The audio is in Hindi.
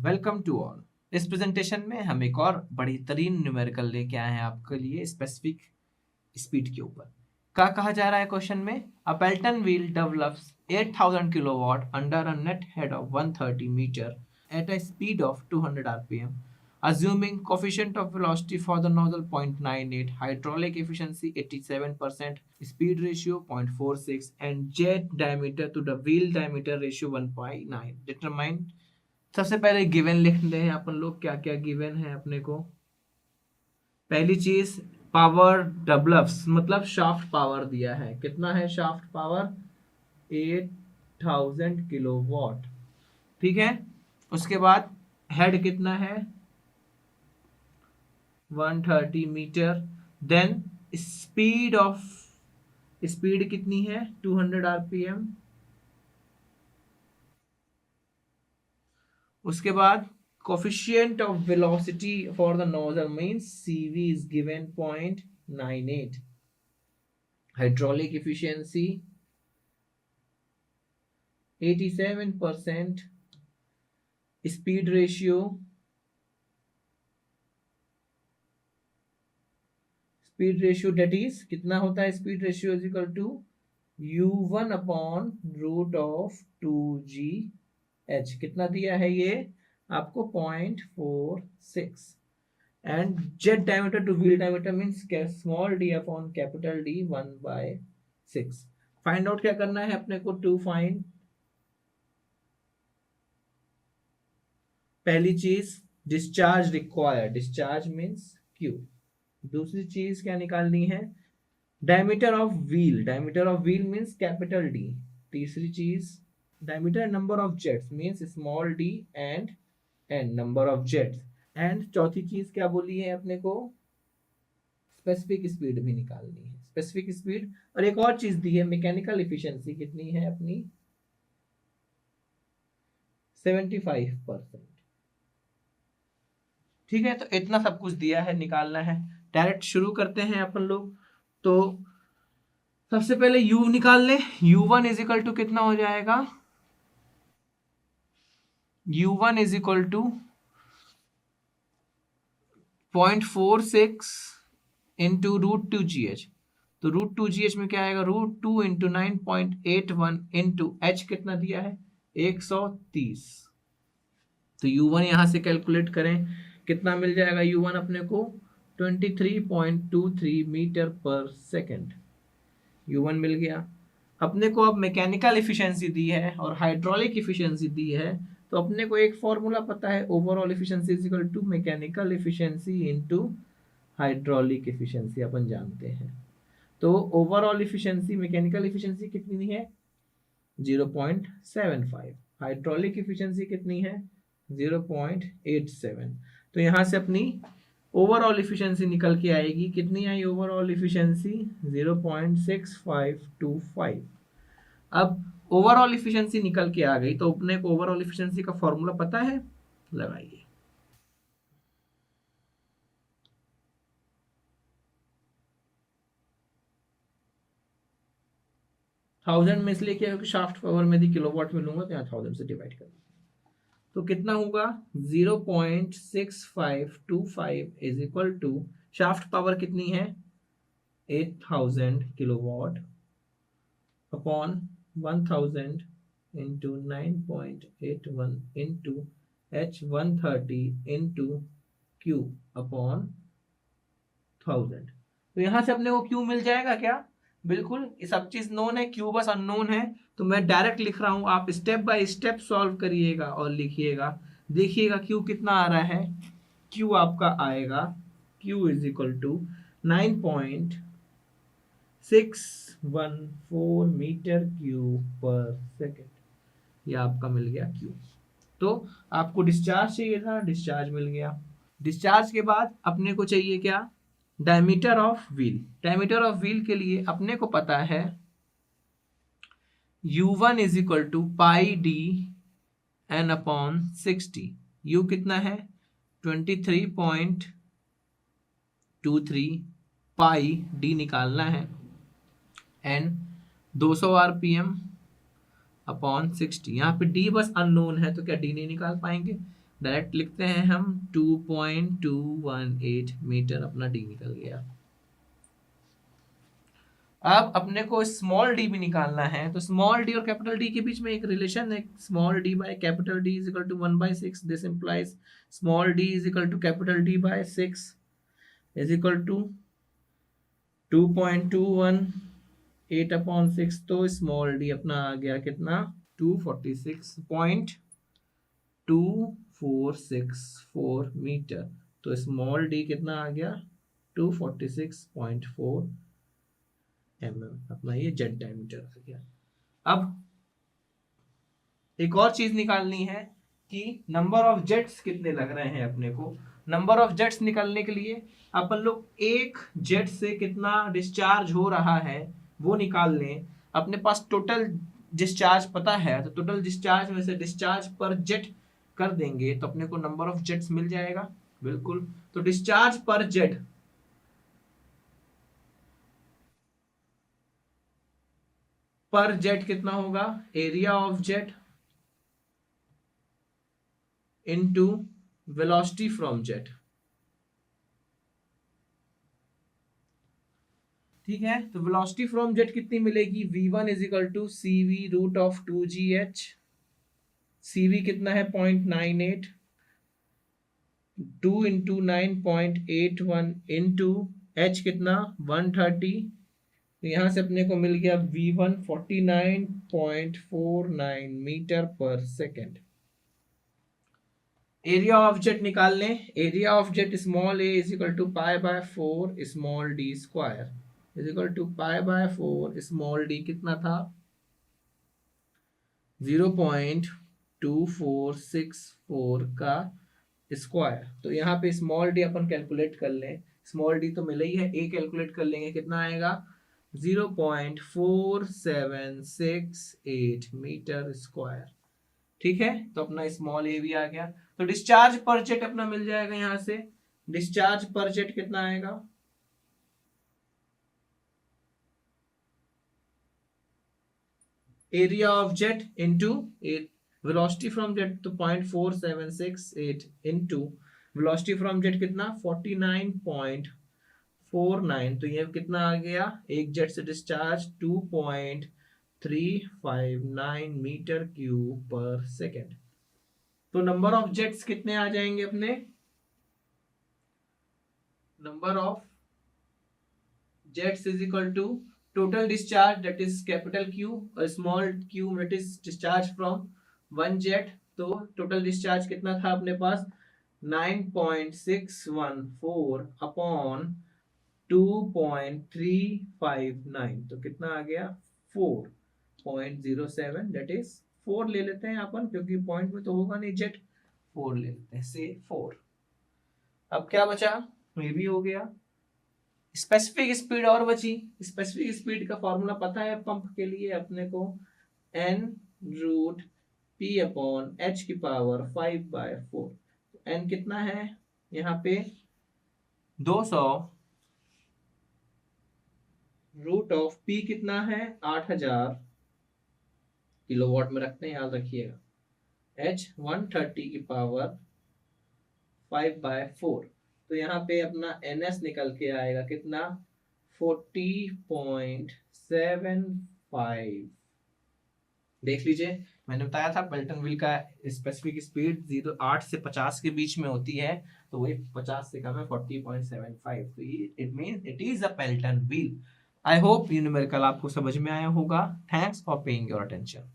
Welcome to all. इस प्रेजेंटेशन में हम एक और बड़ी तरीन न्यूमेरिकल लेके आए हैं आपके लिए स्पेसिफिक स्पीड के ऊपर। क्या कहा जा रहा है क्वेश्चन में? A Pelton wheel develops 8000 kilowatt under a net head of 130 metre at a speed of 200 rpm, assuming coefficient of velocity for the nozzle 0.98, hydraulic efficiency 87%, speed ratio 0.46, and jet diameter to the wheel diameter ratio 1.9. Determine। सबसे पहले गिवन लिख लें हैं अपन लोग, क्या क्या गिवन है अपने को। पहली चीज, पावर डेवलप्स मतलब शाफ्ट पावर दिया है। कितना है शाफ्ट पावर? 8000 किलोवाट। ठीक है। उसके बाद हेड कितना है? 130 मीटर। देन स्पीड कितनी है? 200 आरपीएम। उसके बाद coefficient of velocity for the nozzle means CV is given 0.98. Hydraulic efficiency 87%. Speed ratio that is कितना होता है? Speed ratio is equal to u1 upon root of 2gh। कितना दिया है ये आपको? 0.46। And jet diameter to wheel diameter means small d upon capital D 1/6। Find out क्या करना है अपने को? टू फाइंड पहली चीज discharge required, discharge means Q। दूसरी चीज क्या निकालनी है? Diameter of wheel, diameter of wheel means capital D। तीसरी चीज diameter number of jets means small d and n number of jets. And चौथी चीज क्या बोली है अपने को? स्पेसिफिक स्पीड भी निकालनी है। स्पेसिफिक स्पीड और एक और चीज दी है, मैकेनिकल एफिशिएंसी कितनी है अपनी? 75%। ठीक है, तो इतना सब कुछ दिया है, निकालना है। डायरेक्ट शुरू करते हैं अपन लोग। तो सबसे पहले u निकाल ले। u1 इज इक्वल टू कितना हो जाएगा? u1 is equal to 0.46 into root 2gh। तो रूट 2gh में क्या आएगा? रूट 2 इंटू 9.81 इंटू h कितना दिया है? 130। तो u1 यहां से कैलकुलेट करें, कितना मिल जाएगा u1 अपने को? 23.23 मीटर पर सेकेंड। u1 मिल गया अपने को। अब मैकेनिकल एफिशिएंसी दी है और हाइड्रोलिक एफिशिएंसी दी है, तो अपने को एक फॉर्मूला पता है, overall efficiency is equal to mechanical efficiency into hydraulic efficiency अपन जानते हैं। तो ओवरऑल एफिशिएंसी, मैकेनिकल एफिशिएंसी कितनी है? 0.75। हाइड्रोलिक एफिशिएंसी कितनी है? 0.87। तो यहां से अपनी ओवरऑल एफिशिएंसी निकल के आएगी। कितनी आई ओवरऑल एफिशिएंसी? 0.6525। अब ओवरऑल एफिशिएंसी निकल के आ गई, तो अपने को ओवरऑल एफिशिएंसी का फॉर्मूला पता है, लगाइए। थाउजेंड में इसलिए क्या, शाफ्ट पावर में यदि किलोवाट में लूंगा तो यहाँ 1000 से डिवाइड कर, तो कितना होगा? 0.6525 is equal to shaft power कितनी है? 8000 kilowatt upon 1000 into 9.81 into h130 into q upon 1000। तो यहां से अपने को q मिल जाएगा क्या? बिल्कुल, ये सब चीज नोन है, q बस अननोन है। तो मैं डायरेक्ट लिख रहा हूं, आप स्टेप बाय स्टेप सॉल्व करिएगा और लिखिएगा। देखिएगा q कितना आ रहा है। q आपका आएगा, q is equal to 9.614 metre cube पर सेकेंड। ये आपका मिल गया q। तो आपको डिस्चार्ज चाहिए था, डिस्चार्ज मिल गया। डिस्चार्ज के बाद अपने को चाहिए क्या? Diameter of wheel. Diameter of wheel के लिए अपने को पता है u1 is equal to pi D N upon 60। u कितना है? 23.23 पाई डी निकालना है, एन 200 आरपीएम अपॉन 60। यहाँ पे d बस अननोन है, तो क्या d नहीं निकाल पाएंगे? डायरेक्ट लिखते हैं हम 2.218 मीटर, अपना डी निकल गया। अब अपने को स्मॉल डी भी निकालना है, तो स्मॉल डी और कैपिटल डी के बीच में एक रिलेशन है, small D by capital D is equal to 1/6। This implies small D is equal to capital D by 6 is equal to 2.218 upon 6। तो स्मॉल डी अपना आ गया कितना, 246.2464 मीटर। तो स्मॉल डी कितना आ गया, 246.4 अपना ये जेट डायमीटर आ गया। अब एक और चीज निकालनी है कि नंबर ऑफ जेट्स कितने लग रहे हैं अपने को। नंबर ऑफ जेट्स निकालने के लिए अपन लोग एक जेट से कितना डिस्चार्ज हो रहा है वो निकाल लें। अपने पास टोटल डिस्चार्ज पता है, तो टोटल डिस्चार्ज में से डिस्चार्ज पर जेट कर देंगे तो अपने को नंबर ऑफ जेट्स मिल जाएगा। बिल्कुल, तो डिस्चार्ज पर जेट कितना होगा, area of jet into velocity from jet. ठीक है, तो वेलोसिटी फ्रॉम जेट कितनी मिलेगी, v1 is equal to cv root of 2gh। cv कितना है 0.98, 2 इंटू 9.81 इंटू h कितना 130। तो यहां से अपने को मिल गया v1 49.49 मीटर पर सेकेंड। एरिया ऑफ जेट निकाल लें। Area of jet small A is equal to pi by 4 small D square is equal to pi by 4 small D कितना था 0.2464 का स्क्वायर। तो यहाँ पे स्मॉल डी अपन कैलकुलेट कर लें, स्मॉल डी तो मिला ही है, ए कैलकुलेट कर लेंगे कितना आएगा 0.4768 मीटर स्क्वायर। ठीक है, तो अपना स्मॉल ए भी आ गया। तो डिस्चार्ज पर जेट अपना मिल जाएगा, यहां से डिस्चार्ज पर जेट कितना आएगा, area of jet into velocity from jet, तो 0.4768 इंटू वेलोसिटी फ्रॉम जेट कितना 49.49। तो ये कितना आ गया, एक जेट से डिस्चार्ज 2.359 मीटर क्यूब पर सेकेंड। तो नंबर ऑफ जेट्स कितने आ जाएंगे अपने, number of jets is equal to total discharge that is capital Q और small q that is discharge from one jet। तो total discharge कितना था अपने पास 9.614 अपॉन 2.359, तो कितना आ गया 4.07, that is 4 ले लेते हैं अपन क्योंकि पॉइंट में तो होगा नहीं जेट, 4 ले लेते हैं से 4। अब क्या बचा, ये भी हो गया। स्पेसिफिक स्पीड और बची। स्पेसिफिक स्पीड का फॉर्मूला पता है पंप के लिए अपने को, n root p upon h की पावर 5/4। n कितना है यहाँ पे 200, रूट ऑफ p कितना है 8000 किलोवाट में रखते हैं, याद रखिएगा। h 130 की पावर 5/4। तो यहाँ पे अपना ns निकल के आएगा कितना 40.75। देख लीजिए, मैंने बताया था पेल्टन व्हील का स्पेसिफिक स्पीड 8 से 50 के बीच में होती है, तो वही 50 से कम है 40.75। तो ये it means it is a Pelton wheel. I hope ये न्यूमेरिकल आपको समझ में आया होगा। Thanks for paying your attention.